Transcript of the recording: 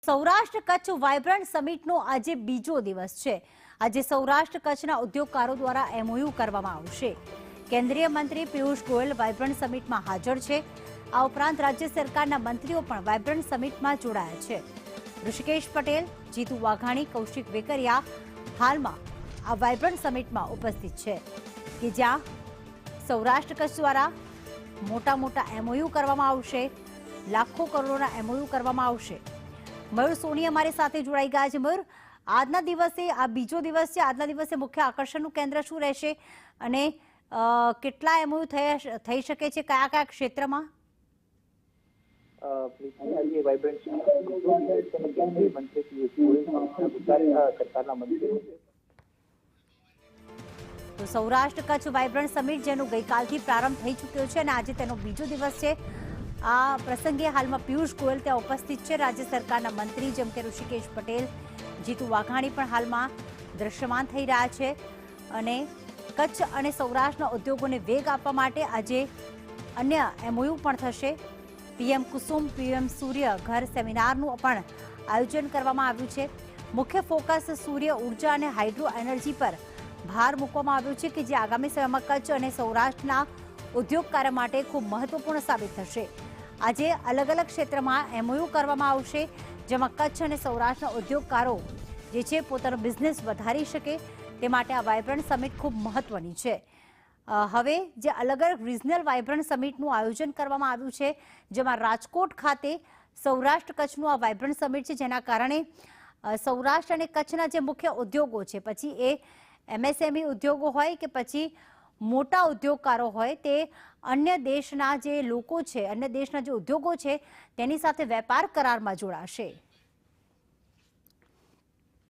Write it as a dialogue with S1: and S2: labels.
S1: Saurashtra Kutch vibrant સમિટનો આજે બીજો દિવસ છે। આજે સૌરાષ્ટ્ર કચ્છના ઉદ્યોગકારો દ્વારા એમઓયુ કરવામાં આવશે। કેન્દ્રીય મંત્રી પિયુષ ગોયલ વાઇબ્રન્ટ સમિટમાં હાજર છે। આ ઉપરાંત રાજ્ય સરકારના મંત્રીઓ પણ વાઇબ્રન્ટ સમિટમાં જોડાયા છે। ઋષિકેશ પટેલ, જીતુ વાઘાણી, કૌશિક વેકરિયા હાલમાં આ વાઇબ્રન્ટ સમિટમાં ઉપસ્થિત છે કે જ્યાં સૌરાષ્ટ્ર કચ્છ દ્વારા મોટા એમઓયુ કરવામાં આવશે। લાખો કરોડોના એમઓયુ કરવામાં આવશે। મયુર સોની અમારી સાથે જોડાઈ ગયા છે। મયુર, આજના દિવસે આ બીજો દિવસ છે, આજના દિવસે મુખ્ય આકર્ષણનું કેન્દ્ર શું રહેશે અને કેટલા એમઓયુ થઈ શકે છે, કયા કયા ક્ષેત્રમાં? તો સૌરાષ્ટ્ર કચ્છ વાઇબ્રન્ટ સમિટ જેનો ગઈકાલથી પ્રારંભ થઈ ચૂક્યો છે અને આજે તેનો બીજો દિવસ છે। આ પ્રસંગે હાલમાં પિયુષ ગોયલ ત્યાં ઉપસ્થિત છે। રાજ્ય સરકારના મંત્રી જેમ કે ઋષિકેશ પટેલ, જીતુ વાઘાણી પણ હાલમાં દ્રશ્યમાન થઈ રહ્યા છે અને કચ્છ અને સૌરાષ્ટ્રના ઉદ્યોગોને વેગ આપવા માટે આજે અન્ય એમઓયુ પણ થશે। પીએમ કુસુમ, પીએમ સૂર્ય ઘર સેમિનારનું પણ આયોજન કરવામાં આવ્યું છે। મુખ્ય ફોકસ સૂર્ય ઉર્જા અને હાઇડ્રો એનર્જી પર ભાર મૂકવામાં આવ્યો છે કે જે આગામી સમયમાં કચ્છ અને સૌરાષ્ટ્રના ઉદ્યોગકારો માટે ખૂબ મહત્વપૂર્ણ સાબિત થશે। આજે અલગ અલગ ક્ષેત્રમાં એમઓયુ કરવામાં આવશે જેમાં કચ્છ અને સૌરાષ્ટ્રના ઉદ્યોગકારો જે છે પોતાનો બિઝનેસ વધારી શકે તે માટે આ વાઇબ્રન્ટ સમિટ ખૂબ મહત્વની છે। હવે જે અલગ અલગ રિજનલ વાઇબ્રન્ટ સમિટનું આયોજન કરવામાં આવ્યું છે જેમાં રાજકોટ ખાતે સૌરાષ્ટ્ર કચ્છનું આ વાઇબ્રન્ટ સમિટ છે જેના કારણે સૌરાષ્ટ્ર અને કચ્છના જે મુખ્ય ઉદ્યોગો છે, પછી એ એમએસએમઈ ઉદ્યોગો હોય કે પછી મોટા ઉદ્યોગકારો હોય, તે અન્ય દેશના જે લોકો છે, અન્ય દેશના જે ઉદ્યોગો છે તેની સાથે વેપાર કરારમાં જોડાશે।